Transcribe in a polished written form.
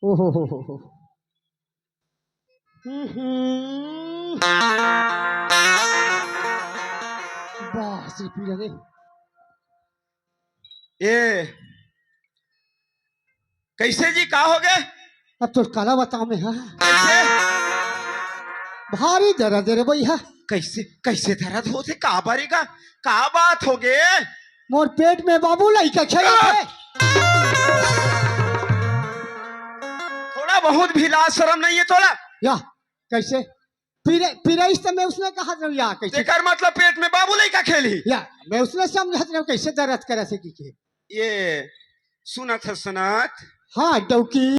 ओहो। बस पी लगे। ये कैसे जी का हो गए? अब तो काला बताओ में है कैसे भारी दर्द रे भैया। कैसे कैसे दर्द होते का बारीगा? का बात हो गए? मोर पेट में बाबू लइका खेला थे। थोड़ा बहुत भी लाज शर्म नहीं है थोड़ा? या कैसे पीरे इस समय उसने कहा था या कैसे तेकर मतलब पेट में बाबू लइका खेली? या मैं उसने समझा था कैसे दर्द करे से की ये सुनत है सुनत हाँ डौकी